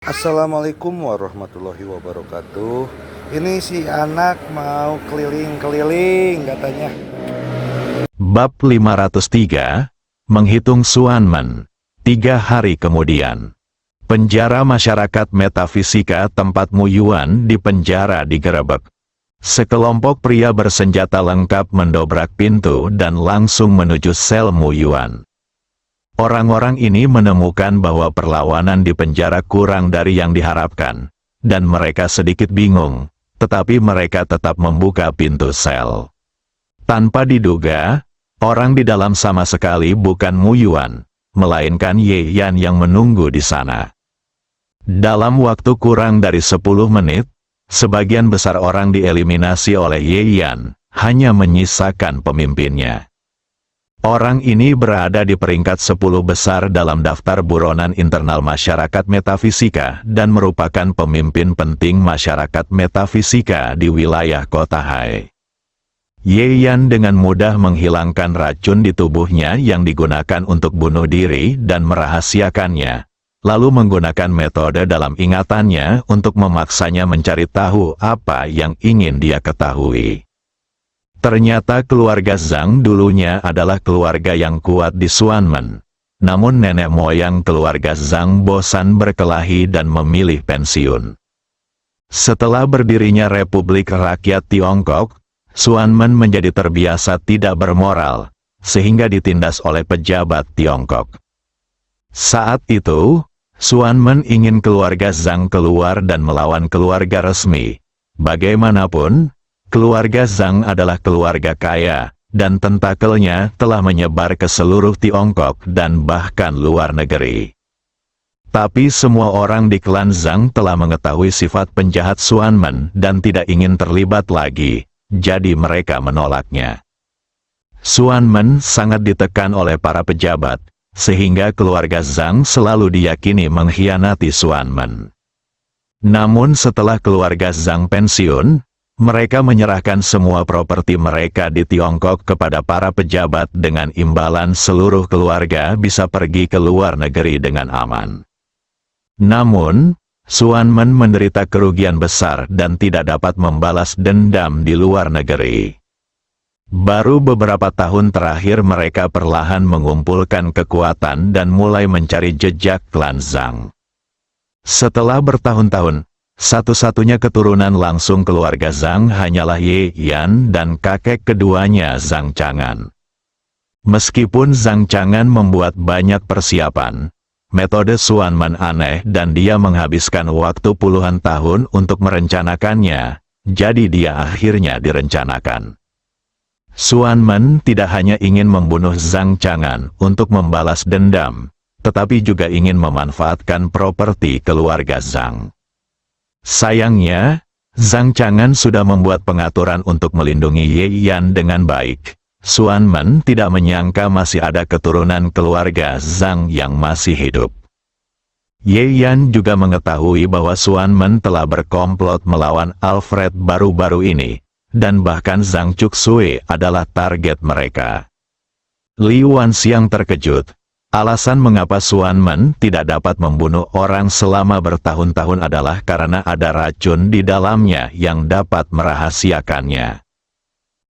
Assalamualaikum warahmatullahi wabarakatuh. Ini si anak mau keliling-keliling katanya. Bab 503, Menghitung Suanmen. 3 hari kemudian. Penjara masyarakat metafisika tempat Mu Yuan di penjara digerebek. Sekelompok pria bersenjata lengkap mendobrak pintu dan langsung menuju sel Mu Yuan. Orang-orang ini menemukan bahwa perlawanan di penjara kurang dari yang diharapkan, dan mereka sedikit bingung, tetapi mereka tetap membuka pintu sel. Tanpa diduga, orang di dalam sama sekali bukan Mu Yuan, melainkan Ye Yan yang menunggu di sana. Dalam waktu kurang dari 10 menit, sebagian besar orang dieliminasi oleh Ye Yan, hanya menyisakan pemimpinnya. Orang ini berada di peringkat 10 besar dalam daftar buronan internal masyarakat metafisika dan merupakan pemimpin penting masyarakat metafisika di wilayah kota Hai. Ye Yan dengan mudah menghilangkan racun di tubuhnya yang digunakan untuk bunuh diri dan merahasiakannya, lalu menggunakan metode dalam ingatannya untuk memaksanya mencari tahu apa yang ingin dia ketahui. Ternyata keluarga Zhang dulunya adalah keluarga yang kuat di Suanmen. Namun nenek moyang keluarga Zhang bosan berkelahi dan memilih pensiun. Setelah berdirinya Republik Rakyat Tiongkok, Suanmen menjadi terbiasa tidak bermoral, sehingga ditindas oleh pejabat Tiongkok. Saat itu, Suanmen ingin keluarga Zhang keluar dan melawan keluarga resmi. Bagaimanapun, keluarga Zhang adalah keluarga kaya, dan tentakelnya telah menyebar ke seluruh Tiongkok dan bahkan luar negeri. Tapi semua orang di klan Zhang telah mengetahui sifat penjahat Suanmen dan tidak ingin terlibat lagi, jadi mereka menolaknya. Suanmen sangat ditekan oleh para pejabat, sehingga keluarga Zhang selalu diyakini mengkhianati Suanmen. Namun setelah keluarga Zhang pensiun, mereka menyerahkan semua properti mereka di Tiongkok kepada para pejabat dengan imbalan seluruh keluarga bisa pergi ke luar negeri dengan aman. Namun, Suanmen menderita kerugian besar dan tidak dapat membalas dendam di luar negeri. Baru beberapa tahun terakhir mereka perlahan mengumpulkan kekuatan dan mulai mencari jejak klan Zhang. Setelah bertahun-tahun, satu-satunya keturunan langsung keluarga Zhang hanyalah Ye Yan dan kakek keduanya Zhang Chang'an. Meskipun Zhang Chang'an membuat banyak persiapan, metode Suanmen aneh dan dia menghabiskan waktu puluhan tahun untuk merencanakannya, jadi dia akhirnya direncanakan. Suanmen tidak hanya ingin membunuh Zhang Chang'an untuk membalas dendam, tetapi juga ingin memanfaatkan properti keluarga Zhang. Sayangnya, Zhang Chang'an sudah membuat pengaturan untuk melindungi Ye Yan dengan baik. Suanmen tidak menyangka masih ada keturunan keluarga Zhang yang masih hidup. Ye Yan juga mengetahui bahwa Suanmen telah berkomplot melawan Alfred baru-baru ini, dan bahkan Zhang Chuxue adalah target mereka. Li Wanxiang terkejut. Alasan mengapa Suanmen tidak dapat membunuh orang selama bertahun-tahun adalah karena ada racun di dalamnya yang dapat merahasiakannya.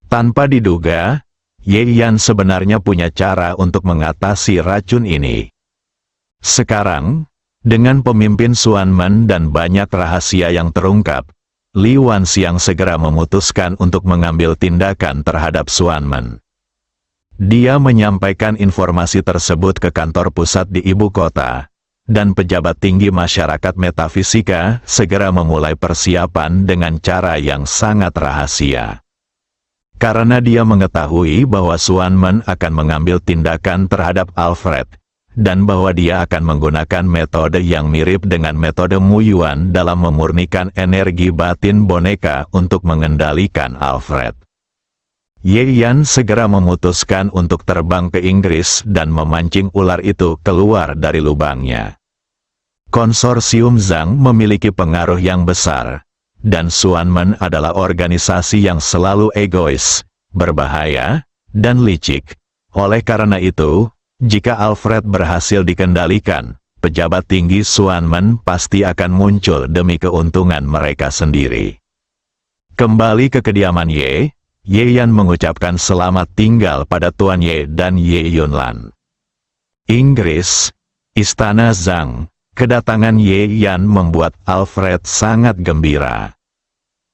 Tanpa diduga, Ye Yan sebenarnya punya cara untuk mengatasi racun ini. Sekarang, dengan pemimpin Suanmen dan banyak rahasia yang terungkap, Li Wanxiang segera memutuskan untuk mengambil tindakan terhadap Suanmen. Dia menyampaikan informasi tersebut ke kantor pusat di ibu kota, dan pejabat tinggi masyarakat metafisika segera memulai persiapan dengan cara yang sangat rahasia. Karena dia mengetahui bahwa Suanmen akan mengambil tindakan terhadap Alfred, dan bahwa dia akan menggunakan metode yang mirip dengan metode Mu Yuan dalam memurnikan energi batin boneka untuk mengendalikan Alfred. Ye Yan segera memutuskan untuk terbang ke Inggris dan memancing ular itu keluar dari lubangnya. Konsorsium Zhang memiliki pengaruh yang besar, dan Suanmen adalah organisasi yang selalu egois, berbahaya, dan licik. Oleh karena itu, jika Alfred berhasil dikendalikan, pejabat tinggi Xuanmen pasti akan muncul demi keuntungan mereka sendiri. Kembali ke kediaman Ye Yan mengucapkan selamat tinggal pada Tuan Ye dan Ye Yunlan. Inggris, Istana Zhang. Kedatangan Ye Yan membuat Alfred sangat gembira.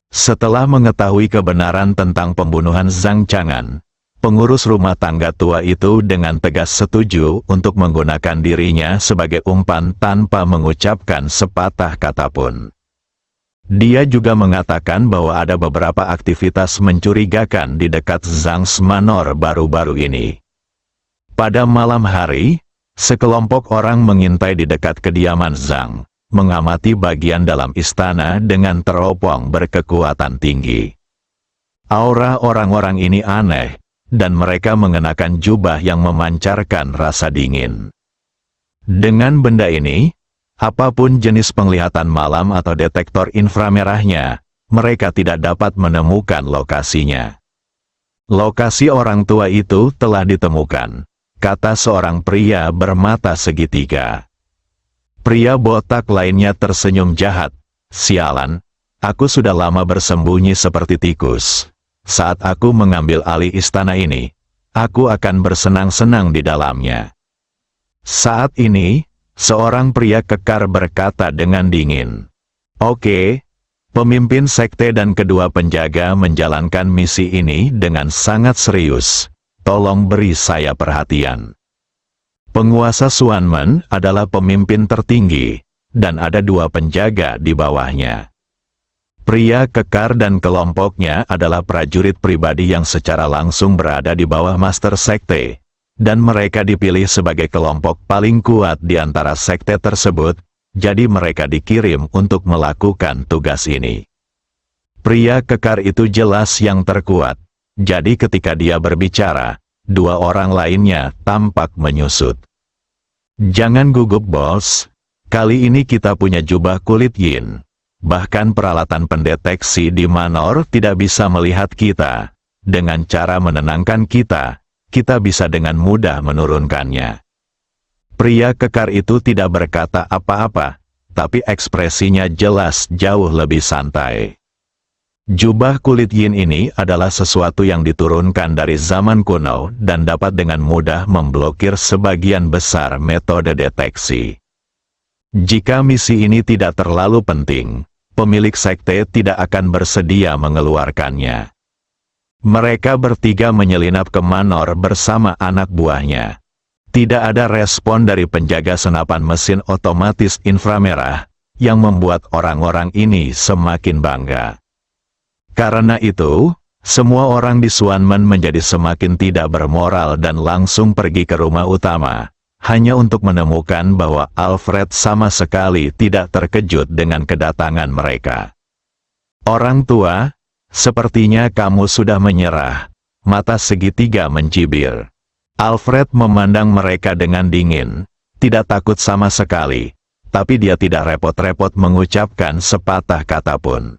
Setelah mengetahui kebenaran tentang pembunuhan Zhang Chang'an, pengurus rumah tangga tua itu dengan tegas setuju untuk menggunakan dirinya sebagai umpan tanpa mengucapkan sepatah kata pun. Dia juga mengatakan bahwa ada beberapa aktivitas mencurigakan di dekat Zhang's Manor baru-baru ini. Pada malam hari, sekelompok orang mengintai di dekat kediaman Zhang, mengamati bagian dalam istana dengan teropong berkekuatan tinggi. Aura orang-orang ini aneh, dan mereka mengenakan jubah yang memancarkan rasa dingin. Dengan benda ini, apapun jenis penglihatan malam atau detektor inframerahnya, mereka tidak dapat menemukan lokasinya. Lokasi orang tua itu telah ditemukan, kata seorang pria bermata segitiga. Pria botak lainnya tersenyum jahat. Sialan, aku sudah lama bersembunyi seperti tikus. Saat aku mengambil alih istana ini, aku akan bersenang-senang di dalamnya. Saat ini, seorang pria kekar berkata dengan dingin. Oke, pemimpin sekte dan kedua penjaga menjalankan misi ini dengan sangat serius. Tolong beri saya perhatian. Penguasa Xuanmen adalah pemimpin tertinggi, dan ada dua penjaga di bawahnya. Pria kekar dan kelompoknya adalah prajurit pribadi yang secara langsung berada di bawah master sekte, dan mereka dipilih sebagai kelompok paling kuat di antara sekte tersebut, jadi mereka dikirim untuk melakukan tugas ini. Pria kekar itu jelas yang terkuat, jadi ketika dia berbicara, dua orang lainnya tampak menyusut. Jangan gugup bos, kali ini kita punya jubah kulit yin. Bahkan peralatan pendeteksi di Manor tidak bisa melihat kita. Dengan cara menenangkan kita, kita bisa dengan mudah menurunkannya. Pria kekar itu tidak berkata apa-apa, tapi ekspresinya jelas jauh lebih santai. Jubah kulit yin ini adalah sesuatu yang diturunkan dari zaman kuno dan dapat dengan mudah memblokir sebagian besar metode deteksi. Jika misi ini tidak terlalu penting, pemilik sekte tidak akan bersedia mengeluarkannya. Mereka bertiga menyelinap ke Manor bersama anak buahnya. Tidak ada respon dari penjaga senapan mesin otomatis inframerah, yang membuat orang-orang ini semakin bangga. Karena itu, semua orang di Xuanmen menjadi semakin tidak bermoral dan langsung pergi ke rumah utama, hanya untuk menemukan bahwa Alfred sama sekali tidak terkejut dengan kedatangan mereka. Orang tua, sepertinya kamu sudah menyerah. Mata segitiga mencibir. Alfred memandang mereka dengan dingin, tidak takut sama sekali, tapi dia tidak repot-repot mengucapkan sepatah kata pun.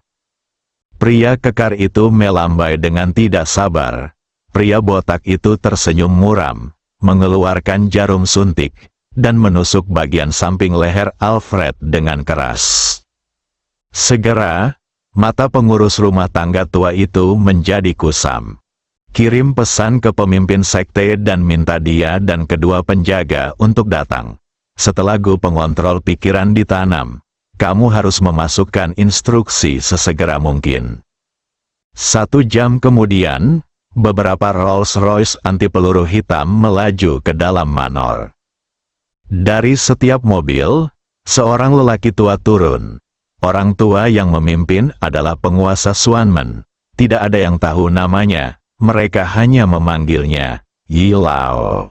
Pria kekar itu melambai dengan tidak sabar. Pria botak itu tersenyum muram, mengeluarkan jarum suntik, dan menusuk bagian samping leher Alfred dengan keras. Segera, mata pengurus rumah tangga tua itu menjadi kusam. Kirim pesan ke pemimpin sekte dan minta dia dan kedua penjaga untuk datang. Setelah Gu pengontrol pikiran ditanam, kamu harus memasukkan instruksi sesegera mungkin. 1 jam kemudian, beberapa Rolls-Royce anti peluru hitam melaju ke dalam Manor. Dari setiap mobil, seorang lelaki tua turun. Orang tua yang memimpin adalah penguasa Xuanmen. Tidak ada yang tahu namanya, mereka hanya memanggilnya Yi Lao.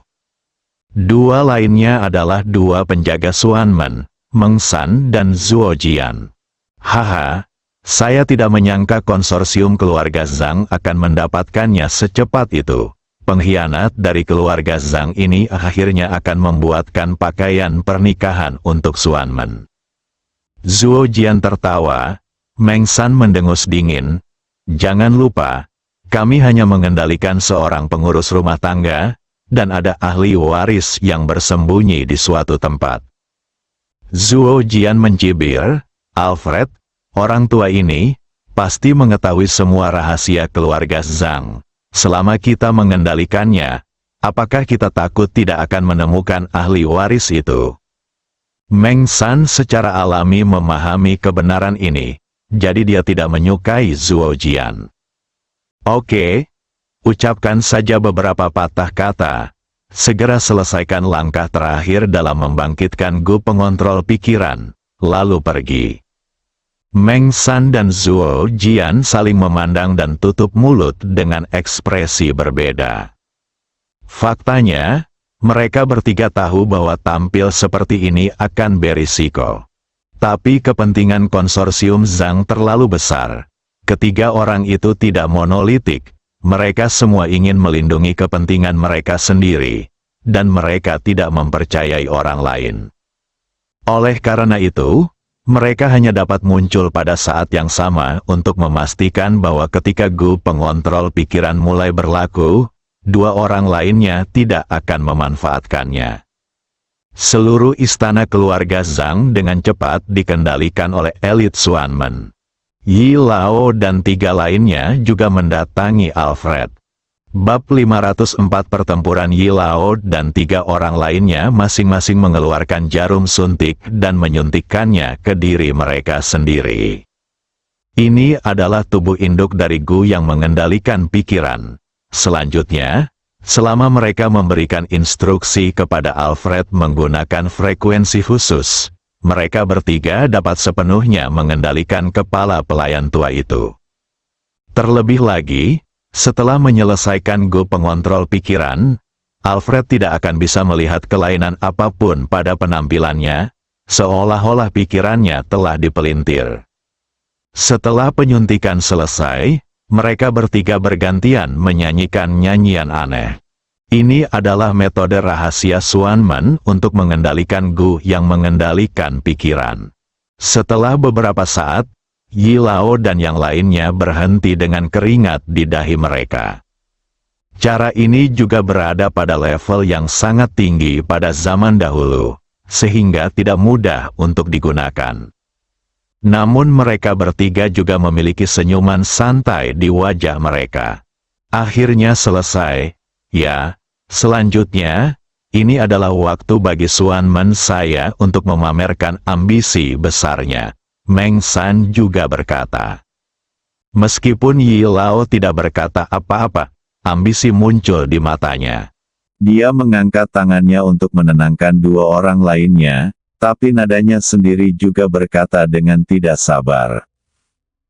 Dua lainnya adalah dua penjaga Xuanmen, Meng San dan Zuo Jian. Haha, saya tidak menyangka konsorsium keluarga Zhang akan mendapatkannya secepat itu. Pengkhianat dari keluarga Zhang ini akhirnya akan membuatkan pakaian pernikahan untuk Xuanmen. Zuo Jian tertawa, Meng San mendengus dingin. Jangan lupa, kami hanya mengendalikan seorang pengurus rumah tangga, dan ada ahli waris yang bersembunyi di suatu tempat. Zuo Jian mencibir, "Alfred, orang tua ini pasti mengetahui semua rahasia keluarga Zhang. Selama kita mengendalikannya, apakah kita takut tidak akan menemukan ahli waris itu?" Meng San secara alami memahami kebenaran ini, jadi dia tidak menyukai Zuo Jian. "Oke, ucapkan saja beberapa patah kata. Segera selesaikan langkah terakhir dalam membangkitkan Gu pengontrol pikiran, lalu pergi." Meng San dan Zuo Jian saling memandang dan tutup mulut dengan ekspresi berbeda. Faktanya, mereka bertiga tahu bahwa tampil seperti ini akan berisiko. Tapi kepentingan konsorsium Zhang terlalu besar. Ketiga orang itu tidak monolitik, mereka semua ingin melindungi kepentingan mereka sendiri, dan mereka tidak mempercayai orang lain. Oleh karena itu, mereka hanya dapat muncul pada saat yang sama untuk memastikan bahwa ketika Gu pengontrol pikiran mulai berlaku, dua orang lainnya tidak akan memanfaatkannya. Seluruh istana keluarga Zhang dengan cepat dikendalikan oleh elit Xuanmen. Yi Lao dan tiga lainnya juga mendatangi Alfred. Bab 504 Pertempuran Yi Lao dan tiga orang lainnya masing-masing mengeluarkan jarum suntik dan menyuntikkannya ke diri mereka sendiri. Ini adalah tubuh induk dari Gu yang mengendalikan pikiran. Selanjutnya, selama mereka memberikan instruksi kepada Alfred menggunakan frekuensi khusus, mereka bertiga dapat sepenuhnya mengendalikan kepala pelayan tua itu. Terlebih lagi, setelah menyelesaikan Gu pengontrol pikiran, Alfred tidak akan bisa melihat kelainan apapun pada penampilannya, seolah-olah pikirannya telah dipelintir. Setelah penyuntikan selesai, mereka bertiga bergantian menyanyikan nyanyian aneh. Ini adalah metode rahasia Xuanmen untuk mengendalikan Gu yang mengendalikan pikiran. Setelah beberapa saat, Yi Lao dan yang lainnya berhenti dengan keringat di dahi mereka. Cara ini juga berada pada level yang sangat tinggi pada zaman dahulu, sehingga tidak mudah untuk digunakan. Namun mereka bertiga juga memiliki senyuman santai di wajah mereka. Akhirnya selesai. Ya, selanjutnya, ini adalah waktu bagi Xuanmen saya untuk memamerkan ambisi besarnya. Meng San juga berkata. Meskipun Yi Lao tidak berkata apa-apa, ambisi muncul di matanya. Dia mengangkat tangannya untuk menenangkan dua orang lainnya, tapi nadanya sendiri juga berkata dengan tidak sabar.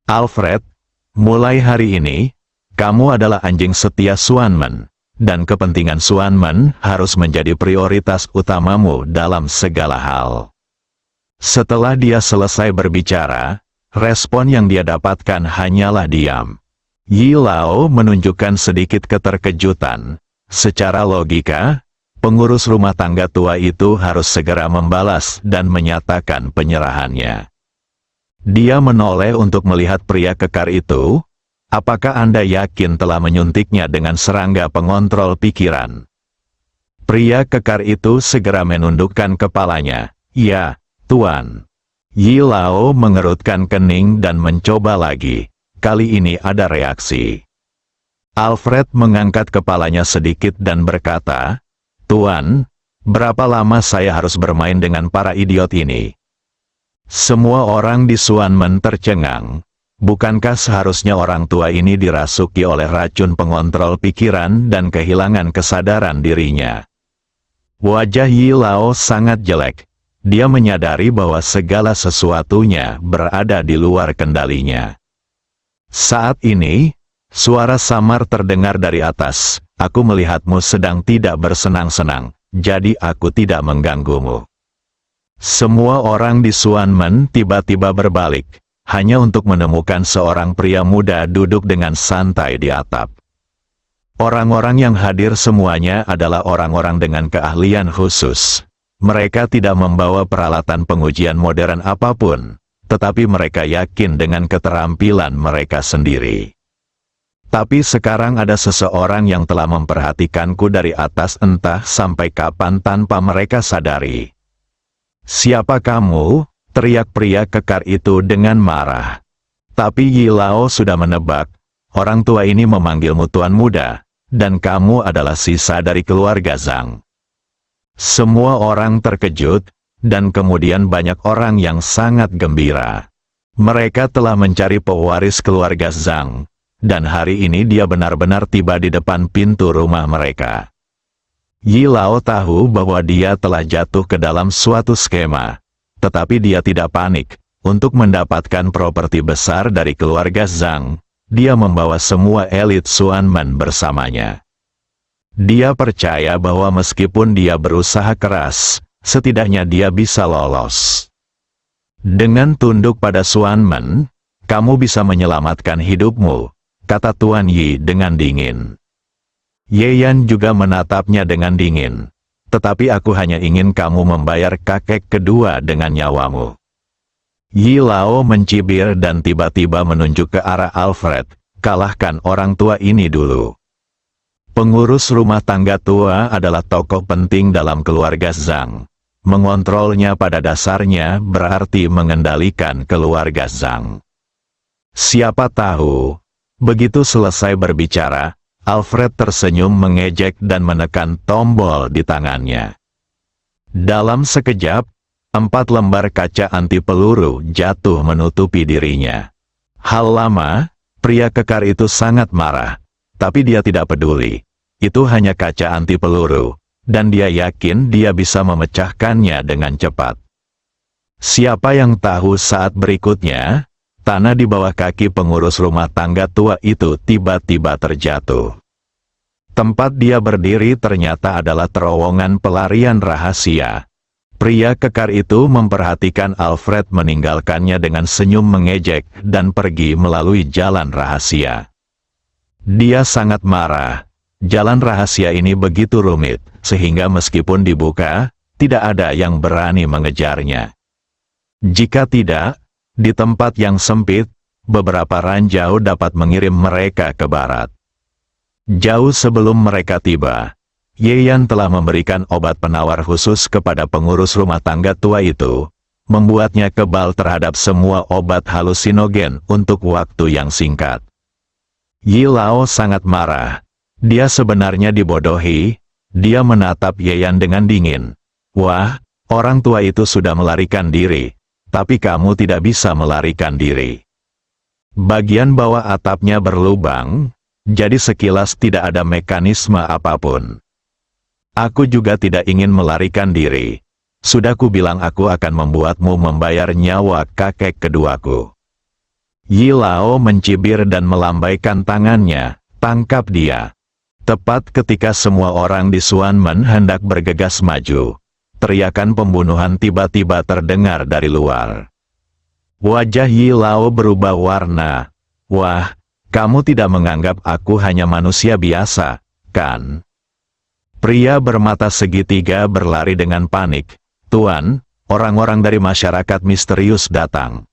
"Alfred, mulai hari ini, kamu adalah anjing setia Xuanmen, dan kepentingan Xuanmen harus menjadi prioritas utamamu dalam segala hal." Setelah dia selesai berbicara, respon yang dia dapatkan hanyalah diam. Yi Lao menunjukkan sedikit keterkejutan. Secara logika, pengurus rumah tangga tua itu harus segera membalas dan menyatakan penyerahannya. Dia menoleh untuk melihat pria kekar itu. "Apakah Anda yakin telah menyuntiknya dengan serangga pengontrol pikiran?" Pria kekar itu segera menundukkan kepalanya. "Ya, Tuan." Yi Lao mengerutkan kening dan mencoba lagi. Kali ini ada reaksi. Alfred mengangkat kepalanya sedikit dan berkata, "Tuan, berapa lama saya harus bermain dengan para idiot ini?" Semua orang di Xuanmen tercengang. Bukankah seharusnya orang tua ini dirasuki oleh racun pengontrol pikiran dan kehilangan kesadaran dirinya? Wajah Yi Lao sangat jelek. Dia menyadari bahwa segala sesuatunya berada di luar kendalinya. Saat ini, suara samar terdengar dari atas. "Aku melihatmu sedang tidak bersenang-senang, jadi aku tidak mengganggumu." Semua orang di Xuanmen tiba-tiba berbalik, hanya untuk menemukan seorang pria muda duduk dengan santai di atap. Orang-orang yang hadir semuanya adalah orang-orang dengan keahlian khusus. Mereka tidak membawa peralatan pengujian modern apapun, tetapi mereka yakin dengan keterampilan mereka sendiri. Tapi sekarang ada seseorang yang telah memperhatikanku dari atas entah sampai kapan tanpa mereka sadari. "Siapa kamu?" teriak pria kekar itu dengan marah. Tapi Yi Lao sudah menebak, orang tua ini memanggilmu tuan muda, dan kamu adalah sisa dari keluarga Zhang. Semua orang terkejut, dan kemudian banyak orang yang sangat gembira. Mereka telah mencari pewaris keluarga Zhang, dan hari ini dia benar-benar tiba di depan pintu rumah mereka. Yi Lao tahu bahwa dia telah jatuh ke dalam suatu skema, tetapi dia tidak panik. Untuk mendapatkan properti besar dari keluarga Zhang, dia membawa semua elit Xuanmen bersamanya. Dia percaya bahwa meskipun dia berusaha keras, setidaknya dia bisa lolos. Dengan tunduk pada Xuanmen, kamu bisa menyelamatkan hidupmu, kata Tuan Yi dengan dingin. Ye Yan juga menatapnya dengan dingin. Tetapi aku hanya ingin kamu membayar kakek kedua dengan nyawamu. Yi Lao mencibir dan tiba-tiba menunjuk ke arah Alfred, kalahkan orang tua ini dulu. Pengurus rumah tangga tua adalah tokoh penting dalam keluarga Zhang. Mengontrolnya pada dasarnya berarti mengendalikan keluarga Zhang. Siapa tahu, begitu selesai berbicara, Alfred tersenyum mengejek dan menekan tombol di tangannya. Dalam sekejap, 4 lembar kaca anti peluru jatuh menutupi dirinya. Hal lama, pria kekar itu sangat marah, tapi dia tidak peduli. Itu hanya kaca anti peluru, dan dia yakin dia bisa memecahkannya dengan cepat. Siapa yang tahu saat berikutnya, tanah di bawah kaki pengurus rumah tangga tua itu tiba-tiba terjatuh. Tempat dia berdiri ternyata adalah terowongan pelarian rahasia. Pria kekar itu memperhatikan Alfred meninggalkannya dengan senyum mengejek dan pergi melalui jalan rahasia. Dia sangat marah. Jalan rahasia ini begitu rumit, sehingga meskipun dibuka, tidak ada yang berani mengejarnya. Jika tidak, di tempat yang sempit, beberapa ranjau dapat mengirim mereka ke barat. Jauh sebelum mereka tiba, Ye Yan telah memberikan obat penawar khusus kepada pengurus rumah tangga tua itu, membuatnya kebal terhadap semua obat halusinogen untuk waktu yang singkat. Yi Lao sangat marah. Dia sebenarnya dibodohi. Dia menatap Ye Yan dengan dingin. Wah, orang tua itu sudah melarikan diri. Tapi kamu tidak bisa melarikan diri. Bagian bawah atapnya berlubang, jadi sekilas tidak ada mekanisme apapun. Aku juga tidak ingin melarikan diri. Sudah kubilang aku akan membuatmu membayar nyawa kakek keduaku. Yi Lao mencibir dan melambaikan tangannya, tangkap dia. Tepat ketika semua orang di Xuanmen hendak bergegas maju, teriakan pembunuhan tiba-tiba terdengar dari luar. Wajah Yi Lao berubah warna. Wah, kamu tidak menganggap aku hanya manusia biasa, kan? Pria bermata segitiga berlari dengan panik. Tuan, orang-orang dari masyarakat misterius datang.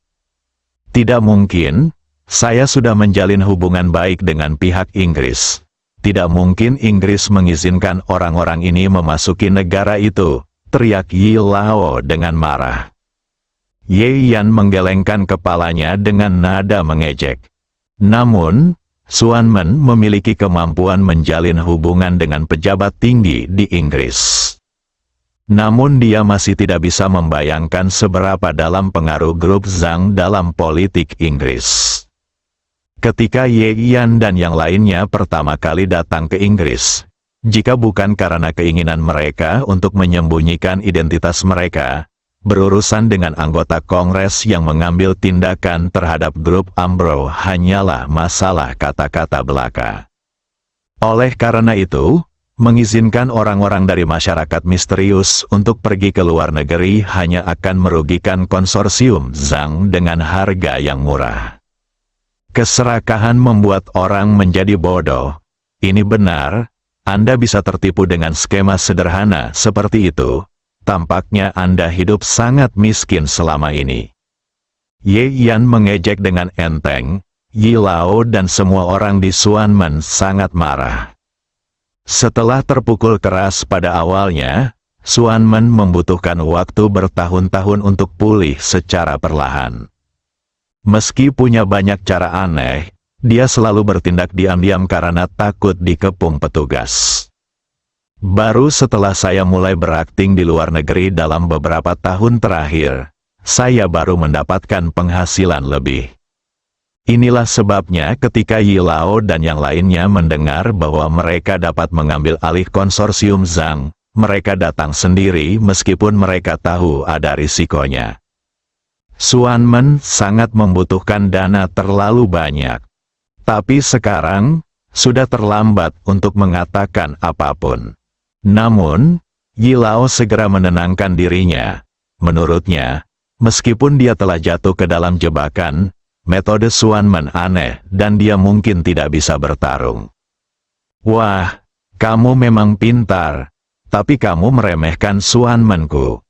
Tidak mungkin, saya sudah menjalin hubungan baik dengan pihak Inggris. Tidak mungkin Inggris mengizinkan orang-orang ini memasuki negara itu, teriak Yi Lao dengan marah. Ye Yan menggelengkan kepalanya dengan nada mengejek. Namun, Xuanmen memiliki kemampuan menjalin hubungan dengan pejabat tinggi di Inggris. Namun dia masih tidak bisa membayangkan seberapa dalam pengaruh grup Zhang dalam politik Inggris. Ketika Ye Yan dan yang lainnya pertama kali datang ke Inggris, jika bukan karena keinginan mereka untuk menyembunyikan identitas mereka, berurusan dengan anggota Kongres yang mengambil tindakan terhadap grup Umbro hanyalah masalah kata-kata belaka. Oleh karena itu, mengizinkan orang-orang dari masyarakat misterius untuk pergi ke luar negeri hanya akan merugikan konsorsium Zhang dengan harga yang murah. Keserakahan membuat orang menjadi bodoh. Ini benar, Anda bisa tertipu dengan skema sederhana seperti itu. Tampaknya Anda hidup sangat miskin selama ini. Ye Yan mengejek dengan enteng. Yi Lao dan semua orang di Xuanmen sangat marah. Setelah terpukul keras pada awalnya, Xuanmen membutuhkan waktu bertahun-tahun untuk pulih secara perlahan. Meski punya banyak cara aneh, dia selalu bertindak diam-diam karena takut dikepung petugas. Baru setelah saya mulai berakting di luar negeri dalam beberapa tahun terakhir, saya baru mendapatkan penghasilan lebih. Inilah sebabnya ketika Yi Lao dan yang lainnya mendengar bahwa mereka dapat mengambil alih konsorsium Zhang, mereka datang sendiri meskipun mereka tahu ada risikonya. Xuanmen sangat membutuhkan dana terlalu banyak. Tapi sekarang, sudah terlambat untuk mengatakan apapun. Namun, Yi Lao segera menenangkan dirinya. Menurutnya, meskipun dia telah jatuh ke dalam jebakan, metode Xuanmen aneh dan dia mungkin tidak bisa bertarung. Wah, kamu memang pintar, tapi kamu meremehkan Xuanmenku.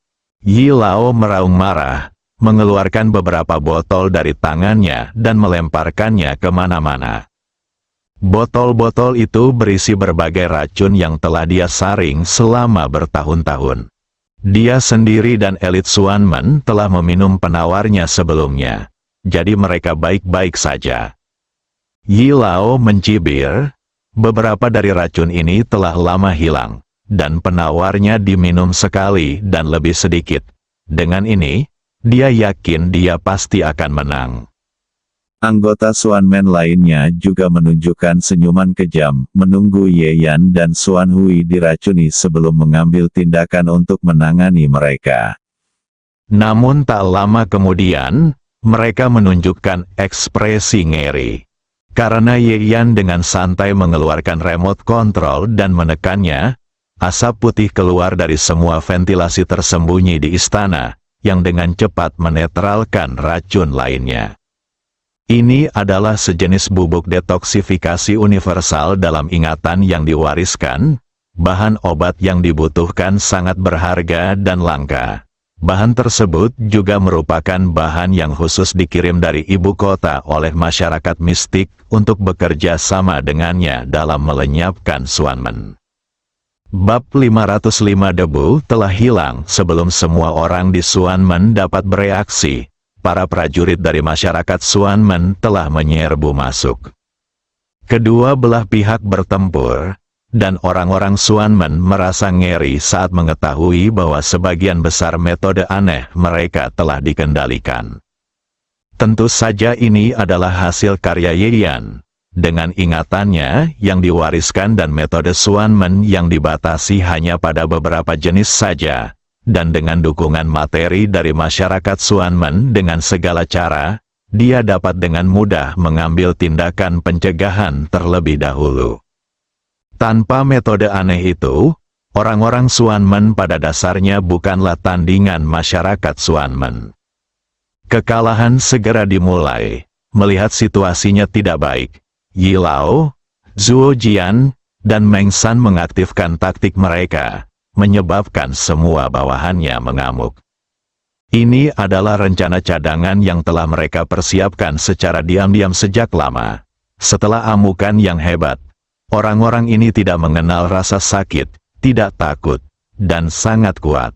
Yi Lao meraung marah, mengeluarkan beberapa botol dari tangannya dan melemparkannya kemana-mana. Botol-botol itu berisi berbagai racun yang telah dia saring selama bertahun-tahun. Dia sendiri dan elit Xuanmen telah meminum penawarnya sebelumnya, jadi mereka baik-baik saja. Yi Lao mencibir, beberapa dari racun ini telah lama hilang, dan penawarnya diminum sekali dan lebih sedikit. Dengan ini, dia yakin dia pasti akan menang. Anggota Xuanmen lainnya juga menunjukkan senyuman kejam, menunggu Ye Yan dan Xuan Hui diracuni sebelum mengambil tindakan untuk menangani mereka. Namun tak lama kemudian, mereka menunjukkan ekspresi ngeri. Karena Ye Yan dengan santai mengeluarkan remote control dan menekannya, asap putih keluar dari semua ventilasi tersembunyi di istana, yang dengan cepat menetralkan racun lainnya. Ini adalah sejenis bubuk detoksifikasi universal dalam ingatan yang diwariskan, bahan obat yang dibutuhkan sangat berharga dan langka. Bahan tersebut juga merupakan bahan yang khusus dikirim dari ibu kota oleh masyarakat mistik untuk bekerja sama dengannya dalam melenyapkan Xuanmen. Bab 505 debu telah hilang sebelum semua orang di Xuanmen dapat bereaksi. Para prajurit dari masyarakat Xuanmen telah menyerbu masuk. Kedua belah pihak bertempur, dan orang-orang Xuanmen merasa ngeri saat mengetahui bahwa sebagian besar metode aneh mereka telah dikendalikan. Tentu saja ini adalah hasil karya Ye Yan. Dengan ingatannya yang diwariskan dan metode Xuanmen yang dibatasi hanya pada beberapa jenis saja, dan dengan dukungan materi dari masyarakat Xuanmen dengan segala cara, dia dapat dengan mudah mengambil tindakan pencegahan terlebih dahulu. Tanpa metode aneh itu, orang-orang Xuanmen pada dasarnya bukanlah tandingan masyarakat Xuanmen. Kekalahan segera dimulai. Melihat situasinya tidak baik, Yi Lao, Zhuo Jian, dan Meng San mengaktifkan taktik mereka, menyebabkan semua bawahannya mengamuk. Ini adalah rencana cadangan yang telah mereka persiapkan secara diam-diam sejak lama. Setelah amukan yang hebat, orang-orang ini tidak mengenal rasa sakit, tidak takut, dan sangat kuat.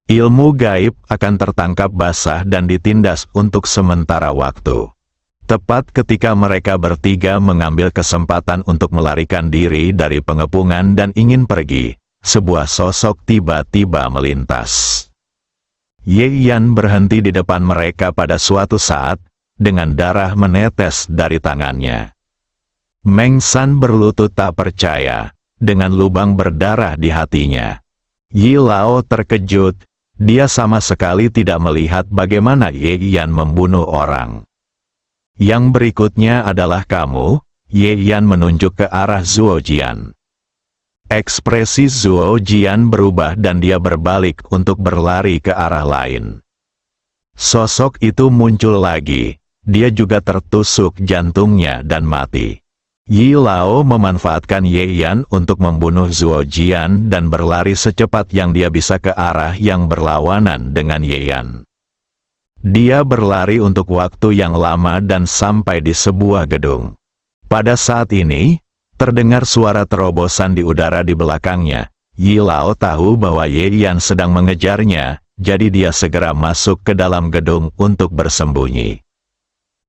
Ilmu gaib akan tertangkap basah dan ditindas untuk sementara waktu. Tepat ketika mereka bertiga mengambil kesempatan untuk melarikan diri dari pengepungan dan ingin pergi, sebuah sosok tiba-tiba melintas. Ye Yan berhenti di depan mereka pada suatu saat, dengan darah menetes dari tangannya. Meng San berlutut tak percaya, dengan lubang berdarah di hatinya. Yi Lao terkejut, dia sama sekali tidak melihat bagaimana Ye Yan membunuh orang. Yang berikutnya adalah kamu, Ye Yan menunjuk ke arah Zhuo Jian. Ekspresi Zhuo Jian berubah dan dia berbalik untuk berlari ke arah lain. Sosok itu muncul lagi, dia juga tertusuk jantungnya dan mati. Yi Lao memanfaatkan Ye Yan untuk membunuh Zhuo Jian dan berlari secepat yang dia bisa ke arah yang berlawanan dengan Ye Yan. Dia berlari untuk waktu yang lama dan sampai di sebuah gedung. Pada saat ini, terdengar suara terobosan di udara di belakangnya. Yi Lao tahu bahwa Ye Yan sedang mengejarnya, jadi dia segera masuk ke dalam gedung untuk bersembunyi.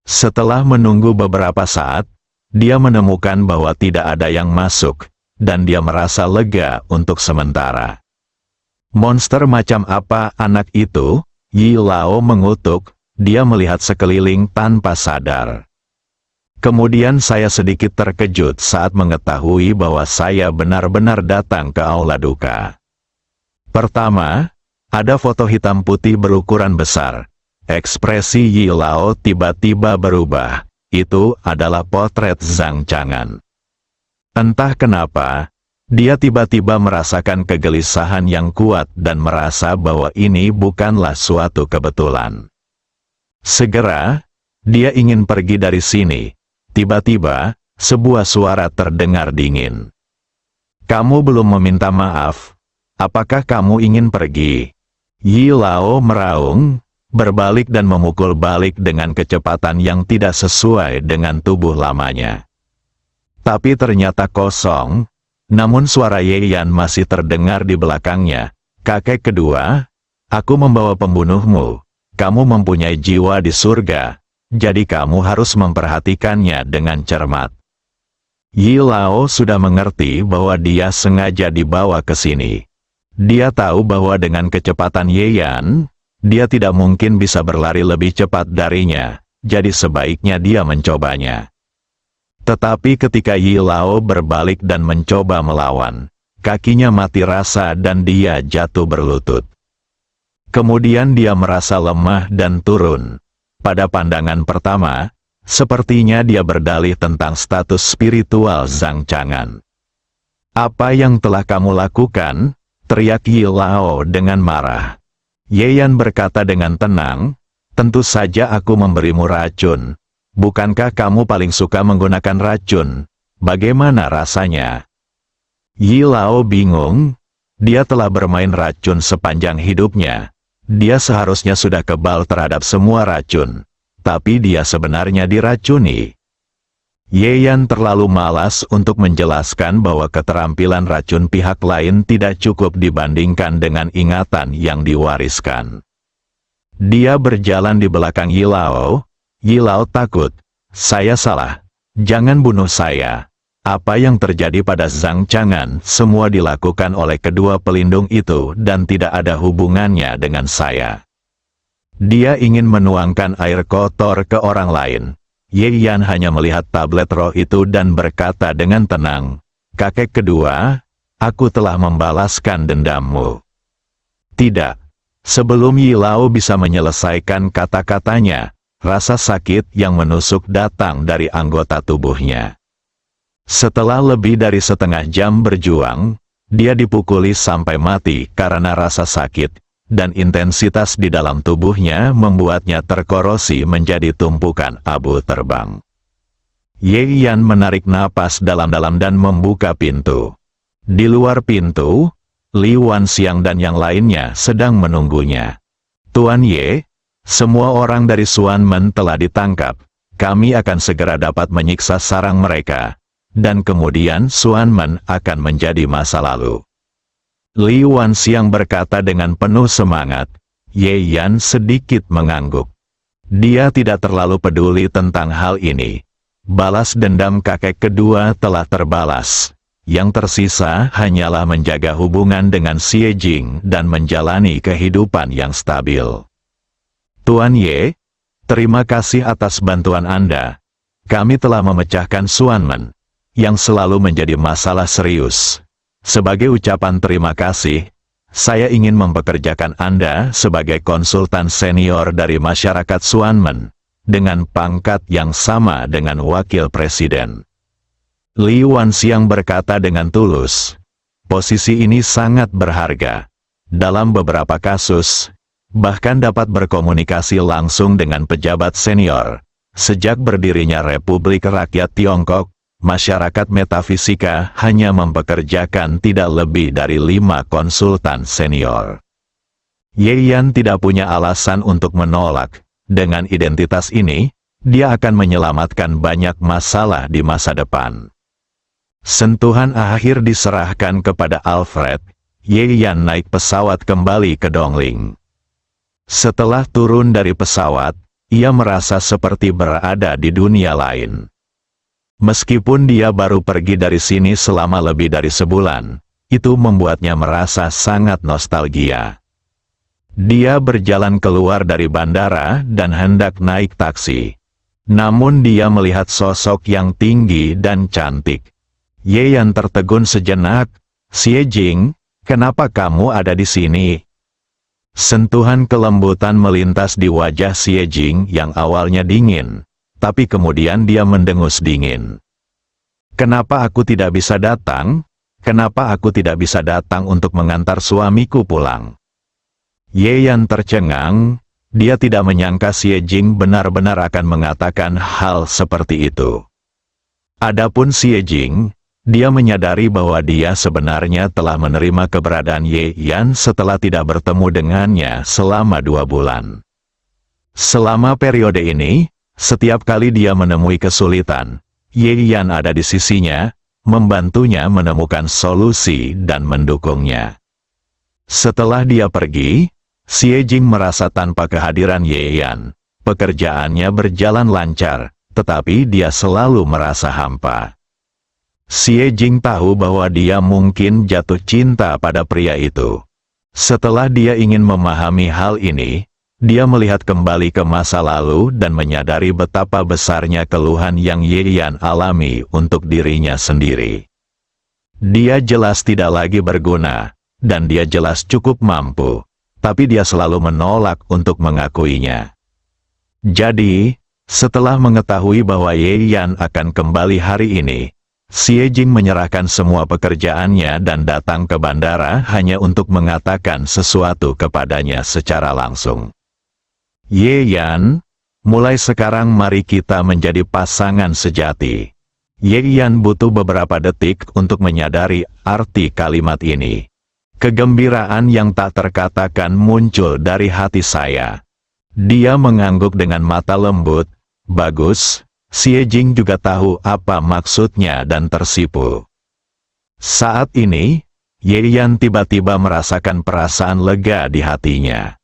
Setelah menunggu beberapa saat, dia menemukan bahwa tidak ada yang masuk, dan dia merasa lega untuk sementara. Monster macam apa anak itu? Yi Lao mengutuk, dia melihat sekeliling tanpa sadar. Kemudian saya sedikit terkejut saat mengetahui bahwa saya benar-benar datang ke aula duka. Pertama, ada foto hitam putih berukuran besar. Ekspresi Yi Lao tiba-tiba berubah. Itu adalah potret Zhang Chang'an. Entah kenapa, dia tiba-tiba merasakan kegelisahan yang kuat dan merasa bahwa ini bukanlah suatu kebetulan. Segera, dia ingin pergi dari sini. Tiba-tiba, sebuah suara terdengar dingin. "Kamu belum meminta maaf. Apakah kamu ingin pergi?" Yi Lao meraung, berbalik dan memukul balik dengan kecepatan yang tidak sesuai dengan tubuh lamanya. Tapi ternyata kosong, namun suara Ye Yan masih terdengar di belakangnya. "Kakek kedua, aku membawa pembunuhmu. Kamu mempunyai jiwa di surga. Jadi kamu harus memperhatikannya dengan cermat." Yi Lao sudah mengerti bahwa dia sengaja dibawa ke sini. Dia tahu bahwa dengan kecepatan Ye Yan, dia tidak mungkin bisa berlari lebih cepat darinya, jadi sebaiknya dia mencobanya. Tetapi ketika Yi Lao berbalik dan mencoba melawan, kakinya mati rasa dan dia jatuh berlutut. Kemudian dia merasa lemah dan turun. Pada pandangan pertama, sepertinya dia berdalih tentang status spiritual Zhang Chang'an. "Apa yang telah kamu lakukan?" teriak Yi Lao dengan marah. Ye Yan berkata dengan tenang, "Tentu saja aku memberimu racun. Bukankah kamu paling suka menggunakan racun? Bagaimana rasanya?" Yi Lao bingung. Dia telah bermain racun sepanjang hidupnya. Dia seharusnya sudah kebal terhadap semua racun, tapi dia sebenarnya diracuni. Ye Yan terlalu malas untuk menjelaskan bahwa keterampilan racun pihak lain tidak cukup dibandingkan dengan ingatan yang diwariskan. Dia berjalan di belakang Yi Lao. Yi Lao takut. "Saya salah. Jangan bunuh saya." Apa yang terjadi pada Zhang Chang'an semua dilakukan oleh kedua pelindung itu dan tidak ada hubungannya dengan saya. Dia ingin menuangkan air kotor ke orang lain. Ye Yan hanya melihat tablet roh itu dan berkata dengan tenang, "Kakek kedua, aku telah membalaskan dendammu." Tidak. Sebelum Yi Lao bisa menyelesaikan kata-katanya, rasa sakit yang menusuk datang dari anggota tubuhnya. Setelah lebih dari setengah jam berjuang, dia dipukuli sampai mati karena rasa sakit, dan intensitas di dalam tubuhnya membuatnya terkorosi menjadi tumpukan abu terbang. Ye Yan menarik napas dalam-dalam dan membuka pintu. Di luar pintu, Li Wanxiang dan yang lainnya sedang menunggunya. "Tuan Ye, semua orang dari Xuanmen telah ditangkap. Kami akan segera dapat menyiksa sarang mereka. Dan kemudian Xuanmen akan menjadi masa lalu." Li Wanxiang berkata dengan penuh semangat. Ye Yan sedikit mengangguk. Dia tidak terlalu peduli tentang hal ini. Balas dendam kakek kedua telah terbalas. Yang tersisa hanyalah menjaga hubungan dengan Xie Jing dan menjalani kehidupan yang stabil. "Tuan Ye, terima kasih atas bantuan Anda. Kami telah memecahkan Xuanmen yang selalu menjadi masalah serius. Sebagai ucapan terima kasih, saya ingin mempekerjakan Anda sebagai konsultan senior dari masyarakat Xuanmen, dengan pangkat yang sama dengan wakil presiden." Li Wanxiang berkata dengan tulus, "Posisi ini sangat berharga. Dalam beberapa kasus, bahkan dapat berkomunikasi langsung dengan pejabat senior. Sejak berdirinya Republik Rakyat Tiongkok, masyarakat metafisika hanya mempekerjakan tidak lebih dari 5 konsultan senior." Ye Yan tidak punya alasan untuk menolak. Dengan identitas ini, dia akan menyelamatkan banyak masalah di masa depan. Sentuhan akhir diserahkan kepada Alfred. Ye Yan naik pesawat kembali ke Dongling. Setelah turun dari pesawat, ia merasa seperti berada di dunia lain. Meskipun dia baru pergi dari sini selama lebih dari sebulan, itu membuatnya merasa sangat nostalgia. Dia berjalan keluar dari bandara dan hendak naik taksi. Namun dia melihat sosok yang tinggi dan cantik. Ye Yan tertegun sejenak. "Xie Jing, kenapa kamu ada di sini?" Sentuhan kelembutan melintas di wajah Xie Jing yang awalnya dingin, tapi kemudian dia mendengus dingin. "Kenapa aku tidak bisa datang? Kenapa aku tidak bisa datang untuk mengantar suamiku pulang?" Ye Yan tercengang, dia tidak menyangka Xie Jing benar-benar akan mengatakan hal seperti itu. Adapun Xie Jing, dia menyadari bahwa dia sebenarnya telah menerima keberadaan Ye Yan setelah tidak bertemu dengannya selama 2 bulan. Selama periode ini, setiap kali dia menemui kesulitan, Ye Yan ada di sisinya, membantunya menemukan solusi dan mendukungnya. Setelah dia pergi, Xie Jing merasa tanpa kehadiran Ye Yan, pekerjaannya berjalan lancar, tetapi dia selalu merasa hampa. Xie Jing tahu bahwa dia mungkin jatuh cinta pada pria itu. Setelah dia ingin memahami hal ini, dia melihat kembali ke masa lalu dan menyadari betapa besarnya keluhan yang Ye Yan alami untuk dirinya sendiri. Dia jelas tidak lagi berguna, dan dia jelas cukup mampu, tapi dia selalu menolak untuk mengakuinya. Jadi, setelah mengetahui bahwa Ye Yan akan kembali hari ini, Xie Jing menyerahkan semua pekerjaannya dan datang ke bandara hanya untuk mengatakan sesuatu kepadanya secara langsung. "Ye Yan, mulai sekarang mari kita menjadi pasangan sejati." Ye Yan butuh beberapa detik untuk menyadari arti kalimat ini. Kegembiraan yang tak terkatakan muncul dari hati saya. Dia mengangguk dengan mata lembut. "Bagus." Xie Jing juga tahu apa maksudnya dan tersipu. Saat ini, Ye Yan tiba-tiba merasakan perasaan lega di hatinya.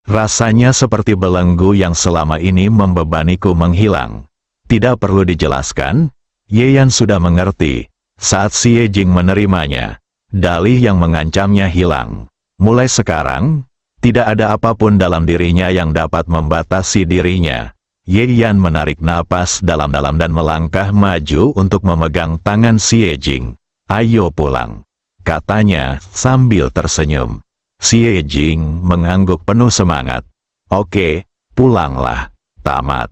Rasanya seperti belenggu yang selama ini membebaniku menghilang. Tidak perlu dijelaskan, Ye Yan sudah mengerti. Saat Xie Jing menerimanya, dalih yang mengancamnya hilang. Mulai sekarang, tidak ada apapun dalam dirinya yang dapat membatasi dirinya. Ye Yan menarik napas dalam-dalam dan melangkah maju untuk memegang tangan Xie Jing. "Ayo pulang," katanya sambil tersenyum. Xie Jing mengangguk penuh semangat. "Oke, pulanglah." Tamat.